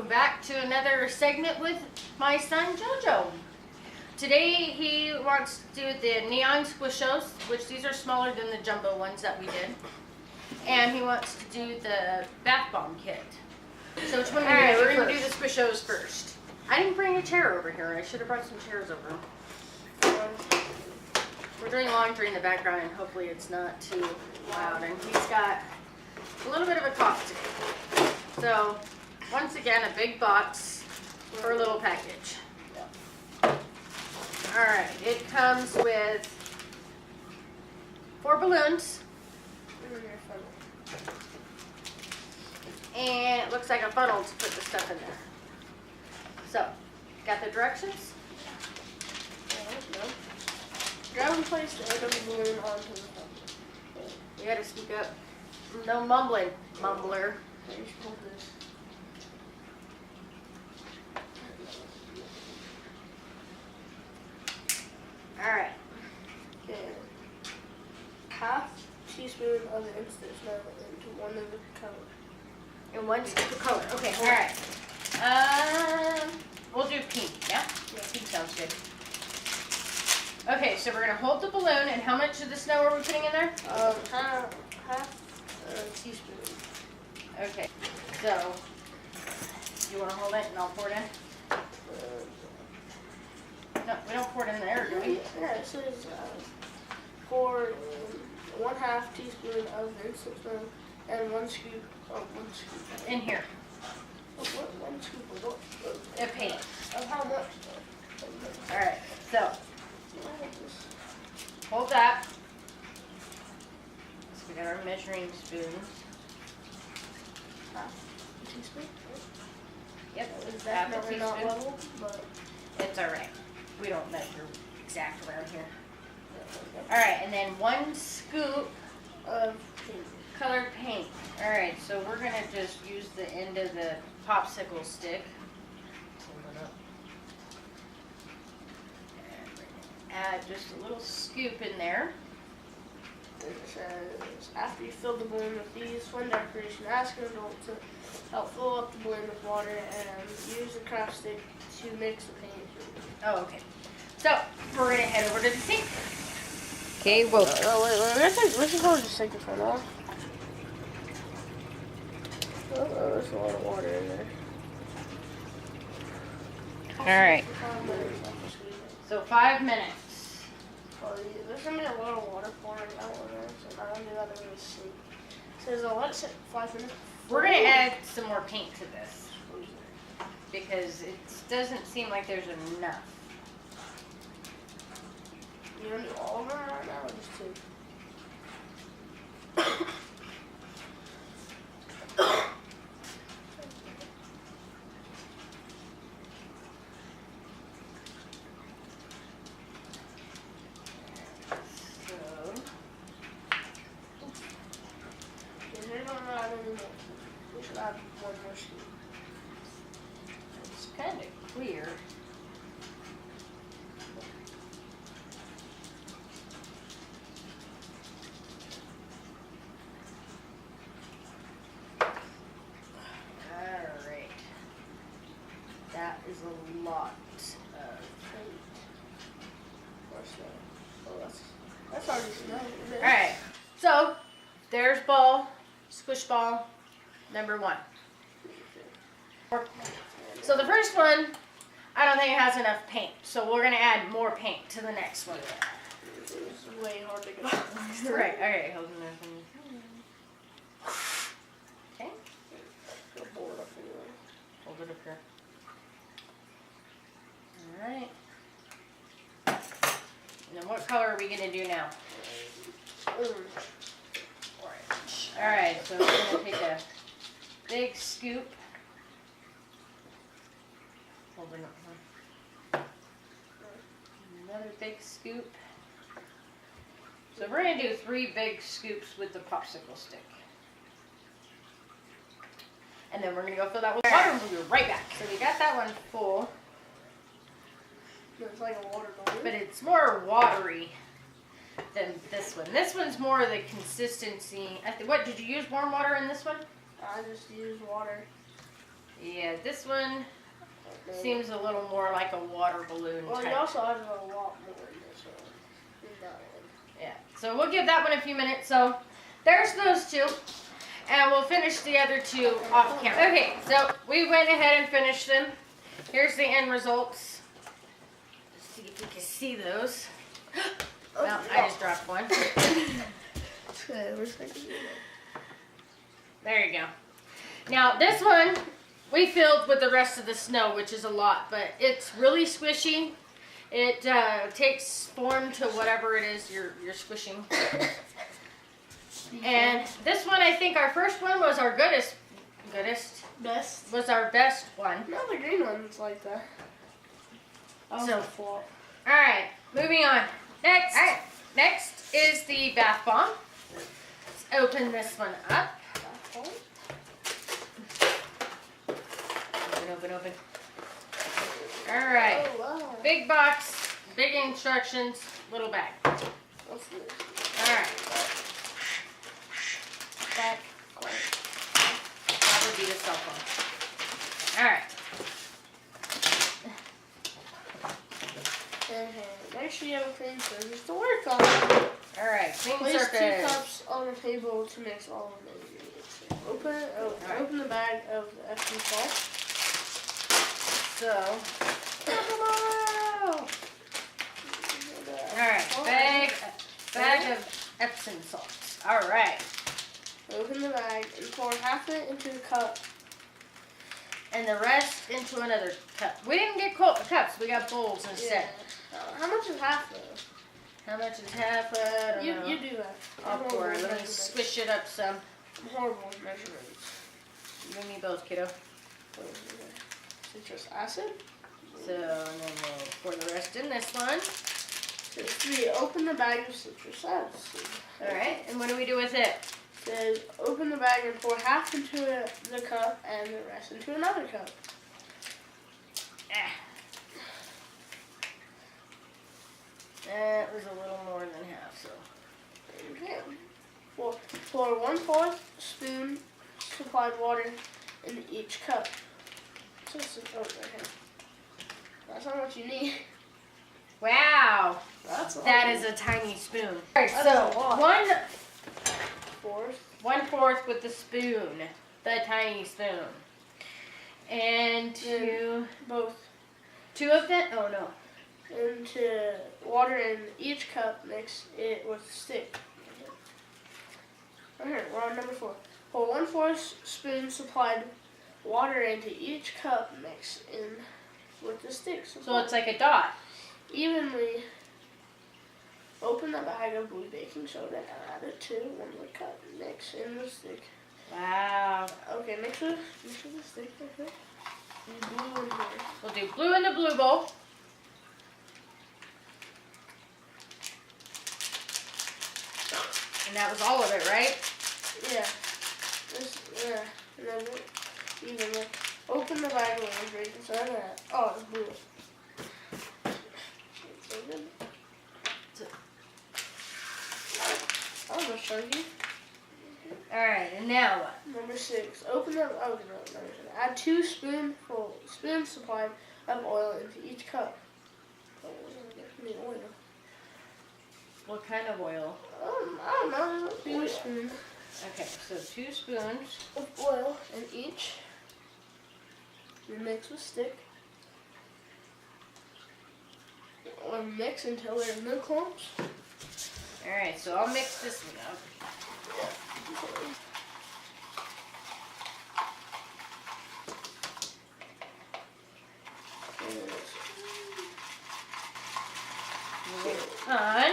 welcome back to another segment with my son Jojo. Today he wants to do the neon squoosh-os, which these are smaller than the jumbo ones that we did. And he wants to do the bath bomb kit. So which one are we're going to do the squoosh-os first. I didn't bring a chair over here. I should have brought some chairs over. We're doing laundry in the background and hopefully it's not too loud. And he's got a little bit of a cough today. So, once again, a big box for a little package. Alright, it comes with 4 balloons. And it looks like a funnel to put the stuff in there. So, got the directions? Grab and place the end of the balloon onto the funnel. You gotta speak up. No mumbling, mumbler. Hold this. Alright. Okay. Half teaspoon of the instant snow into one of the color. And 1 scoop of color. Okay, alright. We'll do pink, yeah? Yeah, pink sounds good. Okay, so we're gonna hold the balloon, and how much of the snow are we putting in there? Half teaspoon. Okay, so you want to hold it and I'll pour it in? No, we don't pour it in there, do we? Yeah, it says pour 1/2 teaspoon of the instant snow and 1 scoop. In here. What 1 scoop of what? A paint. Of how much? Alright, so hold that. So we got our measuring spoons. Half a teaspoon? Yep, It's half a definitely not teaspoon. level, but It's alright. We don't measure exact around here. Alright, and then 1 scoop of paint. colored paint. Alright, so we're going to just use the end of the popsicle stick. Hold it up. And we're gonna add just a little scoop in there. It says, after you fill the balloon with these fun decoration, ask an adult to help fill up the balloon with water and use the craft stick to mix the paint. Oh, okay. So, we're going to head over to the sink. Okay, well. Wait, let's just just take the front off. Oh, there's a lot of water in there. Alright. So 5 minutes. There's going to be a lot of water pouring out in there, so I don't do that in the sink. It says, let it sit 5 minutes. We're going to add some more paint to this because it doesn't seem like there's enough. You want to do all of them right now or just 2? We should add 1 more scoop. It's kind of clear. Alright. That is a lot of paint. Oh, that's already snowed. Alright, so there's ball, squish ball, number 1. So the first one, I don't think it has enough paint, so we're going to add more paint to the next one. It's way hard to get off. Right, alright, hold on. Okay, Hold it up anyway. hold it up here. Alright. And then what color are we going to do now? Orange. Alright, so we're going to take a big scoop. Hold it up. Another big scoop. So we're going to do 3 big scoops with the popsicle stick. And then we're going to go fill that with water and we'll be right back. So we got that one full. It's like a water balloon. But it's more watery than this one. This one's more the consistency. What, did you use warm water in this one? I just use water. Yeah, this one seems a little more like a water balloon Well, type. you also have a lot more in this one than that one. Yeah, so we'll give that one a few minutes. So there's those two. And we'll finish the other two off camera. Okay, so we went ahead and finished them. Here's the end results. Let's see if you can see those. Well, I just dropped one. There you go. Now this one we filled with the rest of the snow, which is a lot, but it's really squishy. It takes form to whatever it is you're squishing. And this one, I think our first one was our best was our best one. No, the green one's like that. So, all right, moving on. Next, next is the bath bomb. Let's open this one up. Open. All right, Oh, wow. big box, big instructions, little bag. What's this? All right. That would be the cell phone. All right. And make sure you have a clean surface to work on. All right. Clean Place 2 surface. cups on the table to mix all of the ingredients. Open it. Open the bag of the FD salt. So. All right. Bag of Epsom salts. All right. Open the bag and pour half of it into the cup. And the rest into another cup. We didn't get cups. We got bowls instead. Yeah. How much is half though? How much is half? I don't know. You do that. I'll pour it. Let me squish it up some. I'm horrible with measurements. You and me both, kiddo. Citrus acid. So, and then we'll pour the rest in this one. Step 3. Open the bag of citrus acid. All right. And what do we do with it? Says open the bag and pour half into the cup and the rest into another cup. That was a little more than half, so. Okay. Pour 1/4 spoon supplied water into each cup. That's how much you need. Wow. That's a lot. That is a tiny spoon. All right, That so is a lot. 1/4 with the spoon, the tiny spoon. And Both. 2 of them? Oh no. Into water in each cup, mix it with a stick. Right here, we're on number 4. Pour 1/4 spoon supplied water into each cup, mix in with the stick. So it's like a dot. Evenly open the bag of blue baking soda and add it to one of the cup. Mix in the stick. Wow. Okay, mix with the stick right here. And blue in here. We'll do blue in the blue bowl. And that was all of it, right? Yeah. And then evenly open the bag of blue baking soda. Oh, it's blue. So good. That was a sharky. Alright, and now what? Number 6. Open the. Oh, no. Add 2 spoons supplied of oil into each cup. Oh, we need oil. What kind of oil? I don't know. 2 spoons Okay, so 2 spoons. of oil in each. You mix with stick. Or mix until there's no clumps. Alright, so I'll mix this one up. On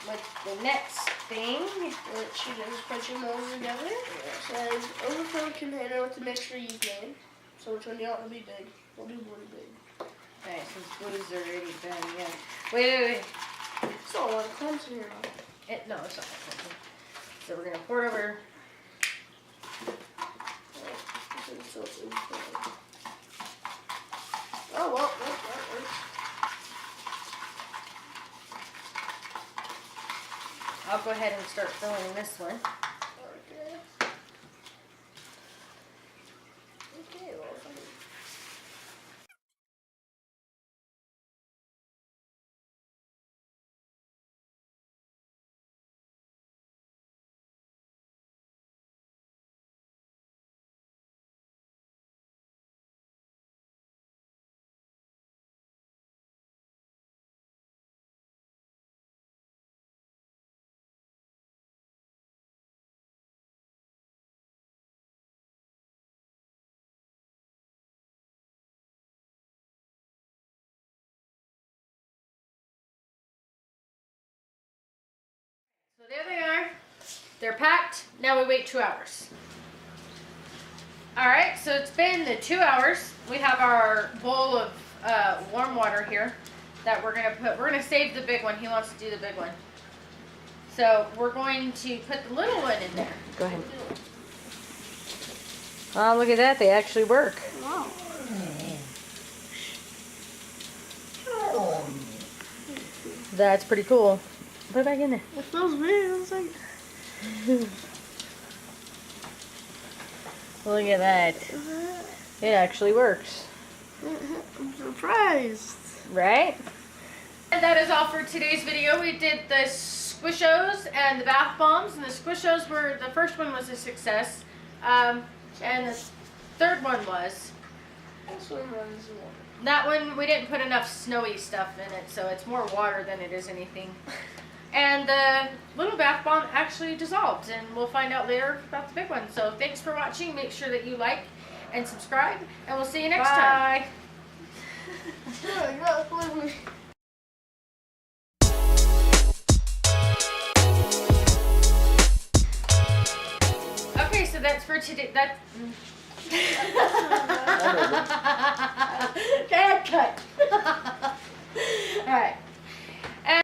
with the next thing. Which you just put your molds together. It says overfill container with the mixture you've made. So which one do you want to be big? We'll do blue big. Alright, since blue's already done, yeah. Wait. Still a lot of clumps in here. No, it's not. So we're gonna pour it over. Oh well, that works. I'll go ahead and start filling this one. Okay. Okay, well, fine. So there they are. They're packed. Now we wait 2 hours. All right, so it's been the 2 hours. We have our bowl of warm water here that we're gonna save the big one. He wants to do the big one. So we're going to put the little one in there. Go ahead. Oh, look at that. They actually work. Wow. That's pretty cool. Put it back in there. It feels weird. It's like... Look at that. It actually works. I'm surprised. Right? And that is all for today's video. We did the squoosh-os and the bath bombs. And the squoosh-os were, the first one was a success. And the third one was. This one runs water. That one, we didn't put enough snowy stuff in it, so it's more water than it is anything. And the little bath bomb actually dissolved, and we'll find out later about the big one. So thanks for watching. Make sure that you like and subscribe, and we'll see you next time. Bye. Okay, so that's for today. That. Dad cut. All right.